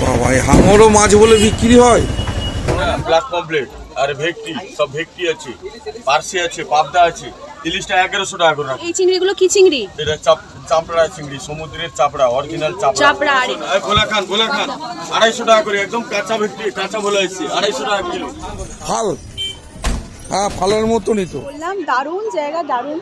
বাবা, হাঙরও মাছ বলে বিক্রি হয়? ব্ল্যাক পমপ্লেট আর ভেটকি, সব ভেটকি আছে, পার্সি আছে, পাবদা আছে। ইলিশটা 1100 টাকা করে। এই চিংড়িগুলো কি চিংড়ি? এটা চাপড়া চিংড়ি, সমুদ্রের চাপড়া, অরিজিনাল চাপড়া। ভোলা খান 250 টাকা করে, একদম কাঁচা ভেটকি, কাঁচা ভোলা এসেছে 250 টাকা কিলো। ফাল, হ্যাঁ ফালের মতনই তো বললাম। দারুণ জায়গা, দারুণ।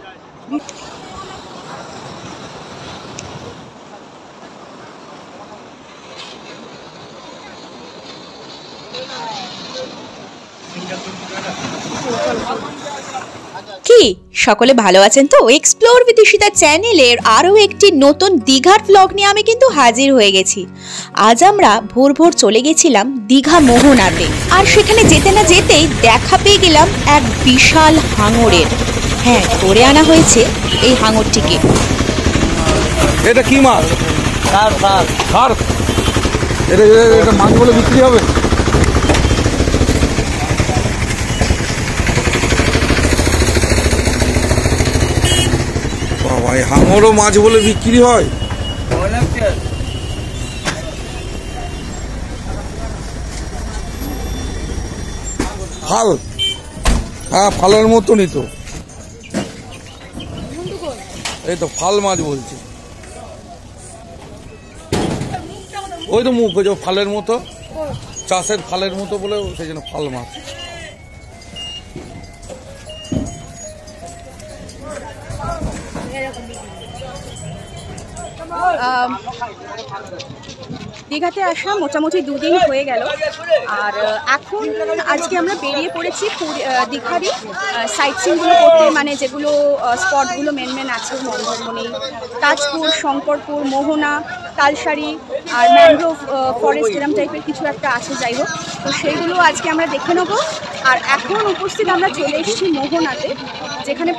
কি সকলে ভালো আছেন তো? এক্সপ্লোর উইথ ঈশিতা চ্যানেলের আরও একটি নতুন দীঘার ব্লগ নিয়ে আমি কিন্তু হাজির হয়ে গেছি। আজ আমরা ভোর ভোর চলে গেছিলাম দীঘা মোহনাতে, আর সেখানে যেতে না যেতেই দেখা পেয়ে গেলাম এক বিশাল হাঙরের। হ্যাঁ, ধরে আনা হয়েছে এই হাঙরটিকে। এটা কি মাছ? খার। এটা মাছ বলে বিক্রি হবে? বাবা, হাঙরও মাছ বলে বিক্রি হয়? ফাল, হ্যাঁ ফালের মতনই তো। এই তো ফাল মাছ বলছে। ওই তো মুখ হয়েছে ফালের মতো, চাষের ফালের মতো বলে সেই জন্য ফাল মাছ। দীঘাতে আসা মোটামুটি 2 দিন হয়ে গেল, আর এখন আজকে আমরা বেরিয়ে পড়েছি দীঘারই সাইট সিনগুলো করতে, মানে যেগুলো স্পটগুলো মেন আছে, মন্দারমণি, তাজপুর, শঙ্করপুর, মোহনা, তালসারি আর ম্যানগ্রোভ ফরেস্ট এরম টাইপের কিছু একটা আছে। যাই হোক, তো সেইগুলো আজকে আমরা দেখে নেব। আর এখন উপস্থিত আমরা চলে এসেছি মোহনাতে, যেখানে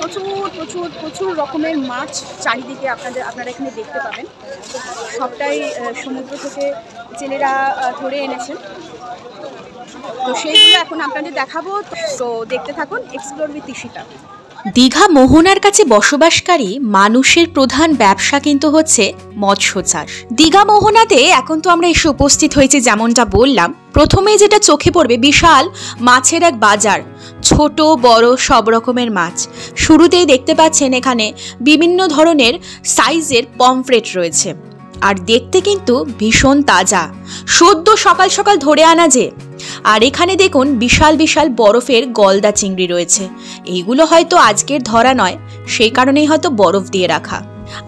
প্রচুর রকমের মাছ চারিদিকে আপনারা এখানে দেখতে পাবেন। সবটাই সমুদ্র থেকে জেলেরা ধরে এনেছেন, তো সেইগুলো এখন আপনাদের দেখাবো। তো দেখতে থাকুন এক্সপ্লোর উইথ ঈশিতা। দীঘা মোহনার কাছে বসবাসকারী মানুষের প্রধান ব্যবসা কিন্তু হচ্ছে মৎস্য চাষ। দীঘা মোহনাতে এখন তো আমরা এসে উপস্থিত হয়েছি, যেমনটা বললাম। প্রথমে যেটা চোখে পড়বে, বিশাল মাছের এক বাজার, ছোট বড় সব রকমের মাছ। শুরুতেই দেখতে পাচ্ছেন এখানে বিভিন্ন ধরনের সাইজের পমফ্রেট রয়েছে, আর দেখতে কিন্তু ভীষণ তাজা, সদ্য সকাল সকাল ধরে আনা যে। আর এখানে দেখুন বিশাল বিশাল বরফের গলদা চিংড়ি রয়েছে। এইগুলো হয়তো আজকের ধরা নয়, সেই কারণেই হয়তো বরফ দিয়ে রাখা।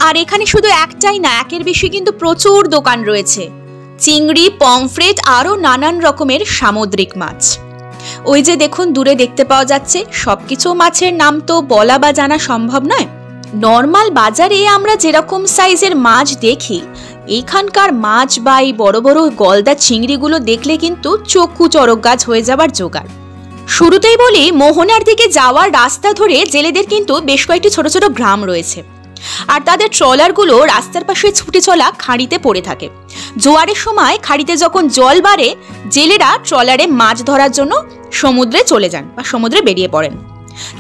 আর এখানে শুধু একটাই না, একের বেশি কিন্তু প্রচুর দোকান রয়েছে, চিংড়ি, পমফ্রেট আরও নানান রকমের সামুদ্রিক মাছ। ওই যে দেখুন দূরে দেখতে পাওয়া যাচ্ছে, সবকিছু মাছের নাম তো বলা বা জানা সম্ভব নয়। নর্মাল বাজারে আমরা যেরকম সাইজের মাছ দেখি, এইখানকার মাছ বা এই বড় বড় গলদা চিংড়িগুলো দেখলে কিন্তু চক্ষু চড়ক গাছ হয়ে যাবার জোগাড়। শুরুতেই বলি, মোহনার দিকে যাওয়ার রাস্তা ধরে জেলেদের কিন্তু বেশ কয়েকটি ছোট ছোট গ্রাম রয়েছে, আর তাদের ট্রলারগুলো রাস্তার পাশে ছুটে চলা খাঁড়িতে পড়ে থাকে। জোয়ারের সময় খাঁড়িতে যখন জল বাড়ে, জেলেরা ট্রলারে মাছ ধরার জন্য সমুদ্রে চলে যান বা সমুদ্রে বেরিয়ে পড়েন।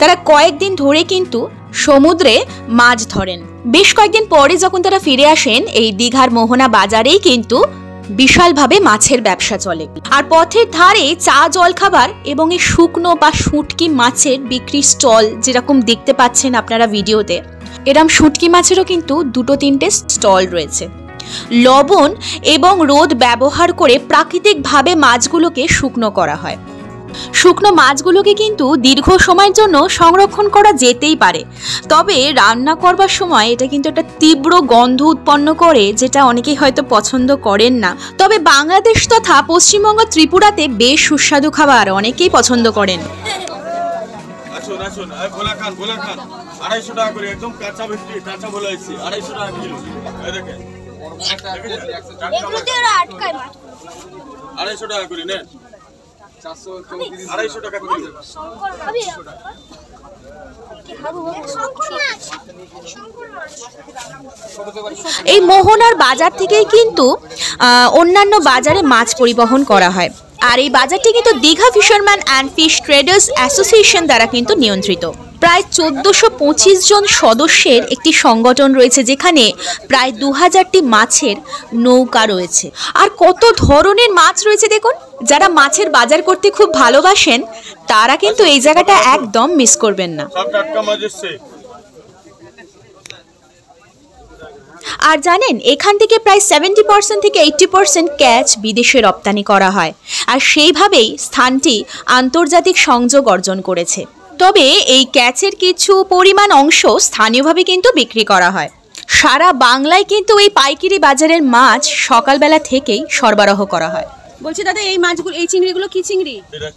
তারা কয়েকদিন ধরে কিন্তু সমুদ্রে মাছ ধরেন। বেশ কয়েকদিন পরে যখন তারা ফিরে আসেন, এই দীঘার মোহনা বাজারেই কিন্তু বিশালভাবে মাছের ব্যবসা চলে। আর পথের ধারে চা, জল খাবার এবং এই শুকনো বা শুটকি মাছের বিক্রি স্টল যেরকম দেখতে পাচ্ছেন আপনারা ভিডিওতে, এরম শুটকি মাছেরও কিন্তু 2-3টে স্টল রয়েছে। লবণ এবং রোদ ব্যবহার করে প্রাকৃতিকভাবে মাছগুলোকে শুকনো করা হয়। শুকনো মাছগুলোকে কিন্তু দীর্ঘ সময়ের জন্য সংরক্ষণ করা যেতেই পারে, তবে রান্না করবার সময় এটা কিন্তু একটা তীব্র গন্ধ উৎপন্ন করে, যেটা অনেকেই হয়তো পছন্দ করেন না। তবে বাংলাদেশ তথা পশ্চিমবঙ্গ, ত্রিপুরাতে বেশ সুস্বাদু খাবার অনেকেই পছন্দ করেন। ভোলা খান 250 টাকা করে, একদম কাঁচা ভেটকি, কাঁচা ভোলা এসেছে 250 টাকা কিলো। দেখেন 250 টাকা করে নেন, 250 টাকা করে। এই মোহনার বাজার থেকেই কিন্তু অন্যান্য বাজারে মাছ পরিবহন করা হয়, আর এই বাজারটি কিন্তু Digha fisherman and fish traders association দ্বারা কিন্তু নিয়ন্ত্রিত। প্রায় 1425 জন সদস্যের একটি সংগঠন রয়েছে, যেখানে প্রায় 2000টি মাছের নৌকা রয়েছে। আর কত ধরনের মাছ রয়েছে দেখুন। যারা মাছের বাজার করতে খুব ভালোবাসেন তারা কিন্তু এই জায়গাটা একদম মিস করবেন না। আর জানেন, এখান থেকে প্রায় 70% থেকে 80% ক্যাচ বিদেশে রপ্তানি করা হয়, আর সেইভাবেই স্থানটি আন্তর্জাতিক সংযোগ অর্জন করেছে। তবে এই ক্যাচের কিছু পরিমাণ অংশ স্থানীয়ভাবে কিন্তু বিক্রি করা হয়। সারা বাংলায় কিন্তু এই পাইকারি বাজারের মাছ সকালবেলা থেকেই সরবরাহ করা হয়। বলছি দাদা, এই মাছগুলো, এই চিংড়িগুলো কি চিংড়ি? এটা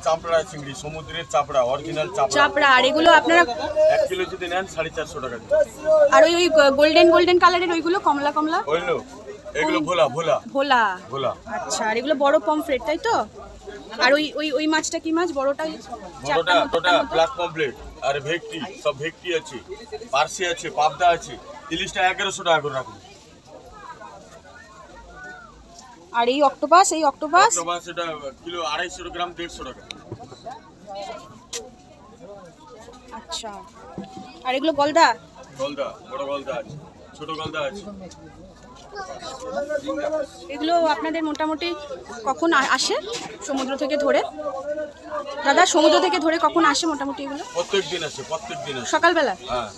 চাপড়া চিংড়ি, সমুদ্রের চাপড়া, অরিজিনাল চাপড়া। আর এগুলো আপনারা 1 কিলো যদি নেন 450 টাকা। আর ওই গোল্ডেন কালারের ওইগুলো কমলা ওইগুলো, এগুলো ভোলা। আচ্ছা, আর এগুলো বড় পমফ্রেট, তাই তো? আর ওই মাছটা কি মাছ? বড়টা ব্ল্যাক পমফ্রেট। আর ভেটকি, সব ভেটকি আছে, পার্সি আছে, পাবদা আছে। ইলিশটা 1100 টাকা করে রাখুন। আর এই অক্টোপাস এটা কিলো 250 গ্রাম 150 টাকা। আচ্ছা, আর এগুলো গলদা, বড় গলদা আছে, ছোট গলদা আছে। এগুলো আপনাদের মোটামুটি কখন আসে সমুদ্র থেকে ধরে? দাদা, সমুদ্র থেকে ধরে কখন আসে মোটামুটি এগুলো? প্রত্যেকদিন আসে সকালবেলা। হ্যাঁ।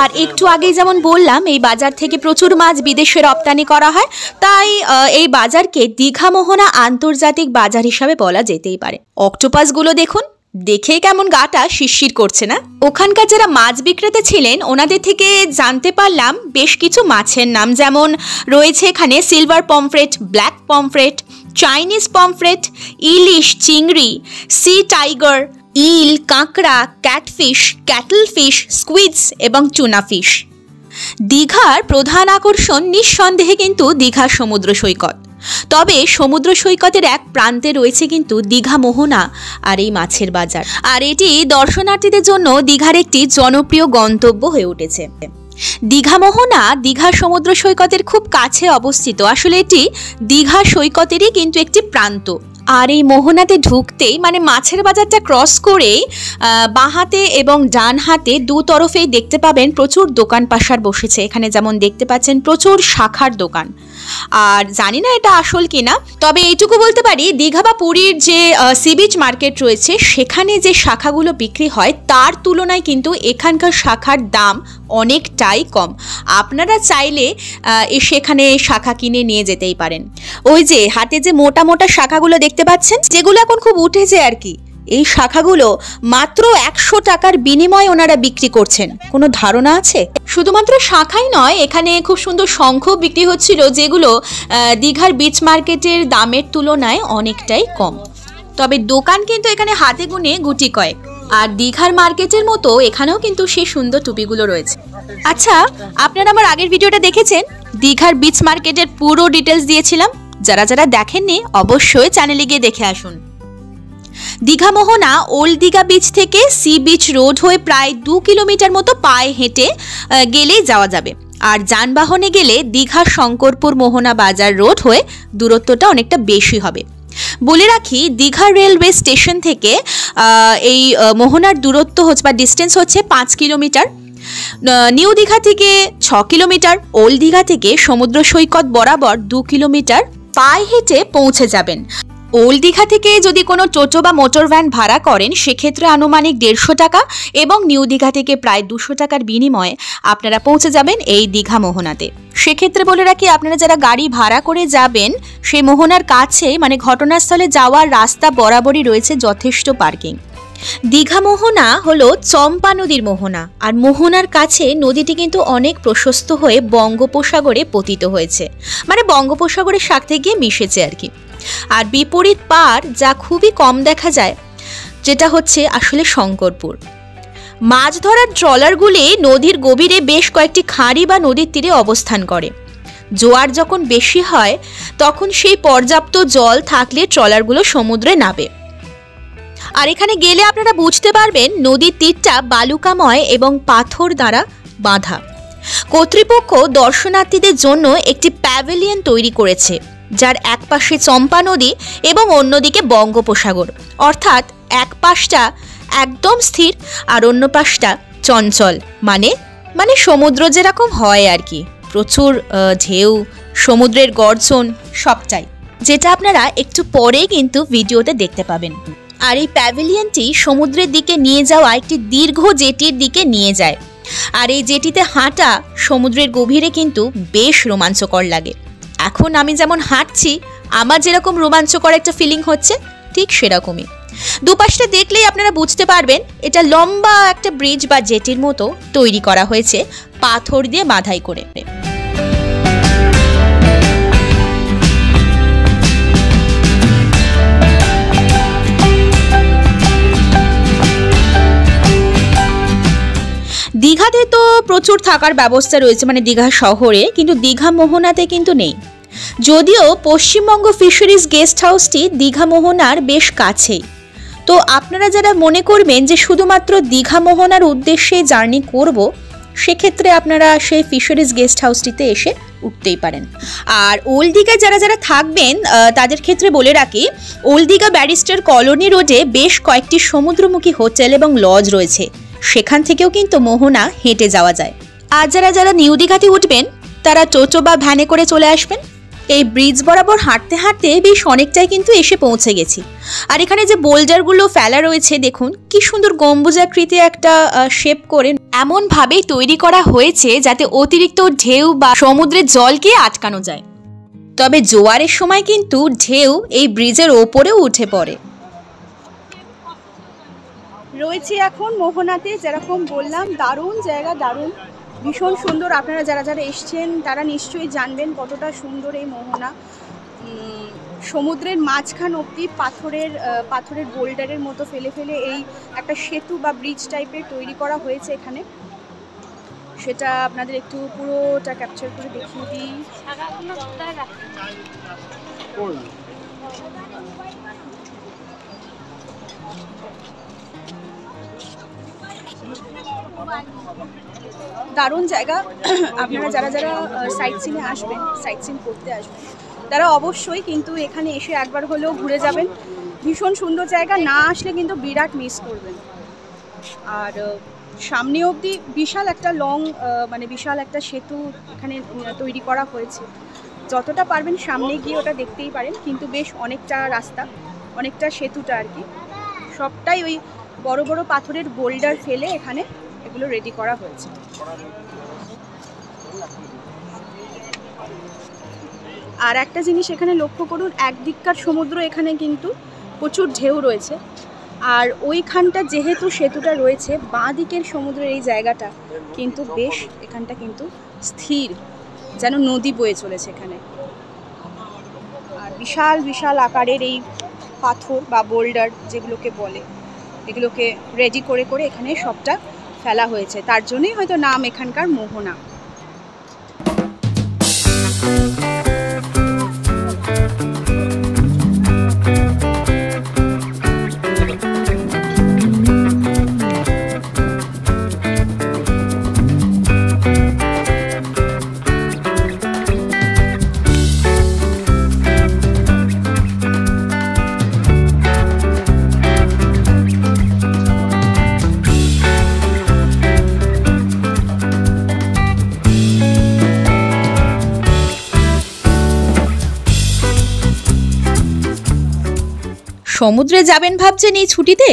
আর একটু আগেই যেমন বললাম, এই বাজার থেকে প্রচুর মাছ বিদেশে রপ্তানি করা হয়, তাই এই বাজারকে দীঘা মোহনা আন্তর্জাতিক বাজার হিসাবে বলা যেতেই পারে। অক্টোপাসগুলো দেখুন, দেখে কেমন গাটা শিরশির করছে না? ওখানকার যারা মাছ বিক্রেতা ছিলেন ওনাদের থেকে জানতে পারলাম বেশ কিছু মাছের নাম, যেমন রয়েছে এখানে silver pomfret, black pomfret, Chinese pomfret, ইলিশ, চিংড়ি, সি টাইগার, ইল, কাঁকড়া, ক্যাটফিশ, ক্যাটল ফিশ, স্কুইডস এবং টুনা ফিশ। দীঘার প্রধান আকর্ষণ নিঃসন্দেহে কিন্তু দীঘার সমুদ্র সৈকত। তবে সমুদ্র সৈকতের এক প্রান্তে রয়েছে কিন্তু দীঘা মোহনা আর এই মাছের বাজার, আর এটি দর্শনার্থীদের জন্য দীঘার একটি জনপ্রিয় গন্তব্য হয়ে উঠেছে। দীঘা মোহনা দীঘা সমুদ্র সৈকতের খুব কাছে অবস্থিত। আসলে এটি দীঘা সৈকতেরই কিন্তু একটি প্রান্ত। আর এই মোহনাতে ঢুকতেই, মানে মাছের বাজারটা ক্রস করেই বাঁ হাতে এবং ডান হাতে দু তরফেই দেখতে পাবেন প্রচুর দোকান পাশার বসেছে। এখানে যেমন দেখতে পাচ্ছেন প্রচুর শাখার দোকান। আর জানি না এটা আসল কিনা, তবে এইটুকু বলতে পারি, দীঘা বা পুরীর যে সি বিচ মার্কেট রয়েছে সেখানে যে শাখাগুলো বিক্রি হয় তার তুলনায় কিন্তু এখানকার শাখার দাম অনেকটাই কম। আপনারা চাইলে সেখানে শাখা কিনে নিয়ে যেতেই পারেন। ওই যে হাতে যে মোটা মোটা শাখাগুলো দেখতে পাচ্ছেন, যেগুলো এখন খুব উঠেছে আর কি, এই শাখাগুলো মাত্র 100 টাকার বিনিময়ে ওনারা বিক্রি করছেন। কোনো ধারণা আছে? শুধুমাত্র শাখাই নয়, এখানে খুব সুন্দর শঙ্খ বিক্রি হচ্ছিল, যেগুলো দীঘার বিচ মার্কেটের দামের তুলনায় অনেকটাই কম। তবে দোকান কিন্তু এখানে হাতে গুনে গুটি কয়েক। আর দীঘার মার্কেটের মতো এখানেও কিন্তু সেই সুন্দর টুপিগুলো রয়েছে। আচ্ছা, আপনারা আমার আগের ভিডিওটা দেখেছেন, দীঘার বিচ মার্কেটের পুরো ডিটেলস দিয়েছিলাম। যারা যারা দেখেননি অবশ্যই চ্যানেলে গিয়ে দেখে আসুন। দীঘা মোহনা ওল্ড দীঘা বিচ থেকে সি বিচ রোড হয়ে প্রায় 2 কিলোমিটার মতো পায়ে হেঁটে গেলেই যাওয়া যাবে। আর যানবাহনে গেলে দীঘা শঙ্করপুর মোহনা বাজার রোড হয়ে দূরত্বটা অনেকটা বেশি হবে। বলে রাখি, দীঘা রেলওয়ে স্টেশন থেকে এই মোহনার দূরত্ব হচ্ছে বা ডিস্টেন্স হচ্ছে 5 কিলোমিটার। নিউ দীঘা থেকে 6 কিলোমিটার, ওল্ড দীঘা থেকে সমুদ্র সৈকত বরাবর 2 কিলোমিটার পায়ে হেঁটে পৌঁছে যাবেন। ওল্ড দীঘা থেকে যদি কোনো টোটো বা মোটর ভ্যান ভাড়া করেন সেক্ষেত্রে আনুমানিক 150 টাকা, এবং নিউ দীঘা থেকে প্রায় 200 টাকার বিনিময়ে আপনারা পৌঁছে যাবেন এই দীঘা মোহনাতে। সেক্ষেত্রে বলে রাখি, আপনারা যারা গাড়ি ভাড়া করে যাবেন সেই মোহনার কাছে, মানে ঘটনাস্থলে যাওয়ার রাস্তা বরাবরই রয়েছে যথেষ্ট পার্কিং। দীঘা মোহনা হলো চম্পা নদীর মোহনা, আর মোহনার কাছে নদীটি কিন্তু অনেক প্রশস্ত হয়ে বঙ্গোপসাগরে পতিত হয়েছে, মানে বঙ্গোপসাগরের সাথে গিয়ে মিশেছে আর কি। আর বিপরীত পার যা খুবই কম দেখা যায়, যেটা হচ্ছে আসলে শঙ্করপুর। মাছ ধরার ট্রলারগুলি নদীর গভীরে বেশ কয়েকটি খাঁড়ি বা নদীর তীরে অবস্থান করে। জোয়ার যখন বেশি হয় তখন সেই পর্যাপ্ত জল থাকলে ট্রলারগুলো সমুদ্রে নাবে। আর এখানে গেলে আপনারা বুঝতে পারবেন নদীর তীরটা বালুকাময় এবং পাথর দ্বারা বাঁধা। কর্তৃপক্ষ দর্শনার্থীদের জন্য একটি প্যাভিলিয়ন তৈরি করেছে, যার এক পাশে চম্পা নদী এবং অন্যদিকে বঙ্গোপসাগর, অর্থাৎ এক পাশটা একদম স্থির, আর অন্য পাশটা চঞ্চল, মানে মানে সমুদ্র যেরকম হয় আর কি, প্রচুর ঢেউ, সমুদ্রের গর্জন সবটাই, যেটা আপনারা একটু পরেই কিন্তু ভিডিওতে দেখতে পাবেন। আর এই প্যাভিলিয়নটি সমুদ্রের দিকে নিয়ে যাওয়া একটি দীর্ঘ জেটির দিকে নিয়ে যায়, আর এই জেটিতে হাঁটা সমুদ্রের গভীরে কিন্তু বেশ রোমাঞ্চকর লাগে। এখন আমি যেমন হাঁটছি, আমার যেরকম রোমাঞ্চকর একটা ফিলিং হচ্ছে, ঠিক সেরকমই। দুপাশটা দেখলেই আপনারা বুঝতে পারবেন এটা লম্বা একটা ব্রিজ বা জেটির মতো তৈরি করা হয়েছে পাথর দিয়ে বাঁধাই করে। দীঘাতে তো প্রচুর থাকার ব্যবস্থা রয়েছে, মানে দীঘা শহরে, কিন্তু দীঘা মোহনাতে কিন্তু নেই। যদিও পশ্চিমবঙ্গ ফিশারিজ গেস্ট হাউসটি দীঘা মোহনার বেশ কাছেই। তো আপনারা যারা মনে করবেন যে শুধুমাত্র দীঘা মোহনার উদ্দেশ্যে জার্নি করব, সেক্ষেত্রে আপনারা সেই ফিশারিজ গেস্ট হাউসটিতে এসে উঠতেই পারেন। আর ওল্ড দীঘায় যারা যারা থাকবেন তাদের ক্ষেত্রে বলে রাখি, ওল্ড দীঘা ব্যারিস্টার কলোনি রোডে বেশ কয়েকটি সমুদ্রমুখী হোটেল এবং লজ রয়েছে, সেখান থেকেও কিন্তু মোহনা হেঁটে যাওয়া যায়। আর যারা যারা নিউ দীঘাতে উঠবেন তারা টোটো বা ভ্যানে করে চলে আসবেন। এই ব্রিজ বরাবর হাঁটতে হাঁটতে বেশ অনেকটাই কিন্তু এসে পৌঁছে গেছি। আর এখানে যে বোল্ডারগুলো ফেলা রয়েছে দেখুন, কি সুন্দর গম্বুজাকৃতি একটা শেপ করে এমনভাবেই তৈরি করা হয়েছে যাতে অতিরিক্ত ঢেউ বা সমুদ্রের জলকে আটকানো যায়। তবে জোয়ারের সময় কিন্তু ঢেউ এই ব্রিজের ওপরেও উঠে পড়ে। রয়েছি এখন মোহনাতে, যেরকম বললাম দারুণ জায়গা, দারুণ, ভীষণ সুন্দর। আপনারা যারা যারা এসছেন তারা নিশ্চয়ই জানবেন কতটা সুন্দর এই মোহনা। সমুদ্রের মাঝখান অবধি পাথরের বোল্ডারের মতো ফেলে ফেলে এই একটা সেতু বা ব্রিজ টাইপের তৈরি করা হয়েছে এখানে। সেটা আপনাদের একটু পুরোটা ক্যাপচার করে দেখিয়ে দিই। দারুণ জায়গা। আপনারা যারা যারা সাইট সিনে আসবেন, সাইট সিন করতে আসবেন, তারা অবশ্যই কিন্তু এখানে এসে একবার হলেও ঘুরে যাবেন। ভীষণ সুন্দর জায়গা, না আসলে কিন্তু বিরাট মিস করবেন। আর সামনে অবধি বিশাল একটা বিশাল একটা সেতু এখানে তৈরি করা হয়েছে। যতটা পারবেন সামনে গিয়ে ওটা দেখতেই পারেন, কিন্তু বেশ অনেকটা রাস্তা, অনেকটা সেতুটা আর কি, সবটাই ওই বড় বড় পাথরের বোল্ডার ফেলে এখানে এগুলো রেডি করা হয়েছে। আর একটা জিনিস এখানে লক্ষ্য করুন, একদিককার সমুদ্র এখানে কিন্তু প্রচুর ঢেউ রয়েছে, আর ওইখানটা যেহেতু সেতুটা রয়েছে, বাঁ দিকের সমুদ্রের এই জায়গাটা কিন্তু বেশ এখানটা কিন্তু স্থির, যেন নদী বয়ে চলেছে এখানে। আর বিশাল বিশাল আকারের এই পাথর বা বোল্ডার যেগুলোকে বলে, এগুলোকে রেডি করে করে এখানে সবটা ফেলা হয়েছে, তার জন্যই হয়তো নাম এখানকার মোহনা। সমুদ্রে যাবেন ভাবছেন এই ছুটিতে?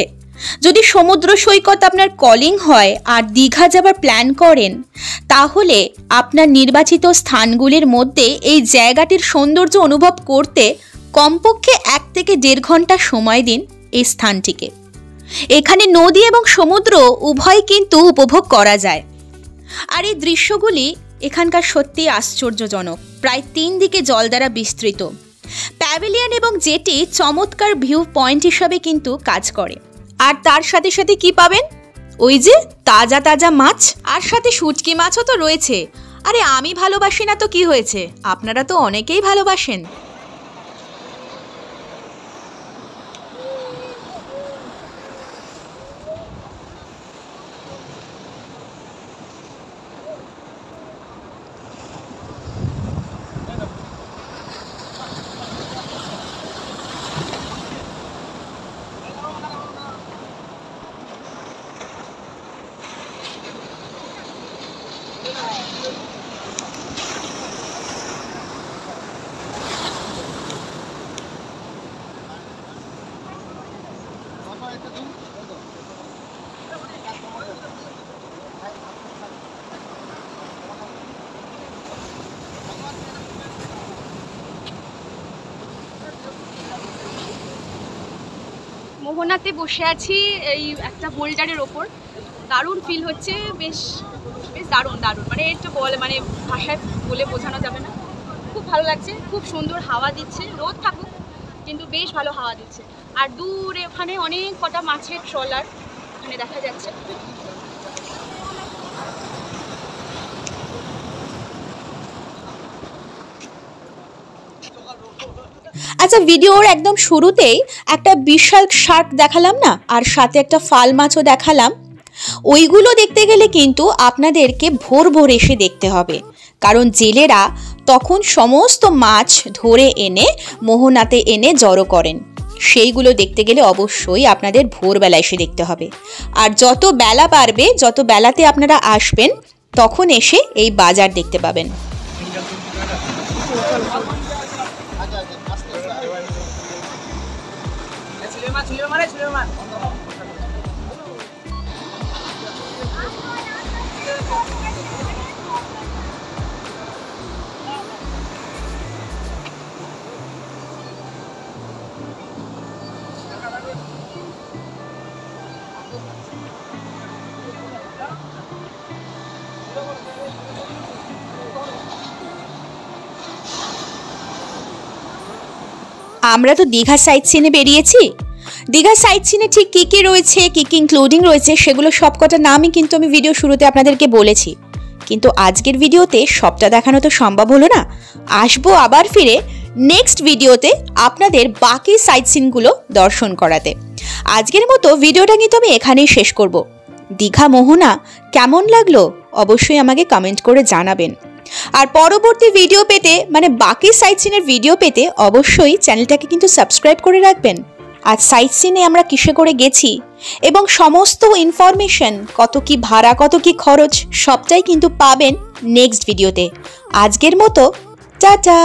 যদি সমুদ্র সৈকত আপনার কলিং হয় আর দীঘা যাবার প্ল্যান করেন, তাহলে আপনার নির্বাচিত স্থানগুলির মধ্যে এই জায়গাটির সৌন্দর্য অনুভব করতে কমপক্ষে 1 থেকে 1.5 ঘন্টা সময় দিন এই স্থানটিকে। এখানে নদী এবং সমুদ্র উভয় কিন্তু উপভোগ করা যায়। আর এই দৃশ্যগুলি এখানকার সত্যি আশ্চর্যজনক। প্রায় 3 দিকে জল দ্বারা বিস্তৃত। প্যাভিলিয়ন এবং জেটি চমৎকার ভিউ পয়েন্ট হিসাবে কিন্তু কাজ করে। আর তার সাথে সাথে কি পাবেন? ওই যে তাজা তাজা মাছ, আর সাথে শুটকি মাছও তো রয়েছে। আরে আমি ভালোবাসি না তো কি হয়েছে, আপনারা তো অনেকেই ভালোবাসেন। মোহনাতে বসে আছি এই একটা বোল্ডারের ওপর, দারুণ ফিল হচ্ছে, বেশ বেশ দারুণ দারুণ, মানে একটু মানে ভাষায় বলে বোঝানো যাবে না, খুব ভালো লাগছে, খুব সুন্দর হাওয়া দিচ্ছে, রোদ থাকুক কিন্তু বেশ ভালো হাওয়া দিচ্ছে। আর দূরে ওখানে অনেক কটা মাছের ট্রলার ওখানে দেখা যাচ্ছে। আচ্ছা, ভিডিওর একদম শুরুতেই একটা বিশাল শার্ক দেখালাম না, আর সাথে একটা ফাল মাছও দেখালাম। ওইগুলো দেখতে গেলে কিন্তু আপনাদেরকে ভোর ভোর এসে দেখতে হবে, কারণ জেলেরা তখন সমস্ত মাছ ধরে এনে মোহনাতে এনে জড়ো করেন। সেইগুলো দেখতে গেলে অবশ্যই আপনাদের ভোরবেলা এসে দেখতে হবে। আর যত বেলা বাড়বে, যত বেলাতে আপনারা আসবেন, তখন এসে এই বাজার দেখতে পাবেন। আমরা তো দীঘা সাইট সিনে বেরিয়েছি। দীঘা সাইট সিনে ঠিক কী কী রয়েছে, কী কী ইনক্লুডিং রয়েছে, সেগুলো সবকটা নামই কিন্তু আমি ভিডিও শুরুতে আপনাদেরকে বলেছি। কিন্তু আজকের ভিডিওতে সবটা দেখানো তো সম্ভব হলো না। আসবো আবার ফিরে নেক্সট ভিডিওতে আপনাদের বাকি সাইট সিনগুলো দর্শন করাতে। আজকের মতো ভিডিওটা কিন্তু আমি এখানেই শেষ করব। দীঘা মোহনা কেমন লাগলো অবশ্যই আমাকে কমেন্ট করে জানাবেন। আর পরবর্তী ভিডিও পেতে, মানে বাকি সাইট সিনের ভিডিও পেতে, অবশ্যই চ্যানেলটাকে কিন্তু সাবস্ক্রাইব করে রাখবেন। আজ সাইট সিনে আমরা কিসে করে গেছি এবং সমস্ত ইনফরমেশন, কত কি ভাড়া, কত কি খরচ, সবটাই কিন্তু পাবেন নেক্সট ভিডিওতে। আজকের মতো টাটা।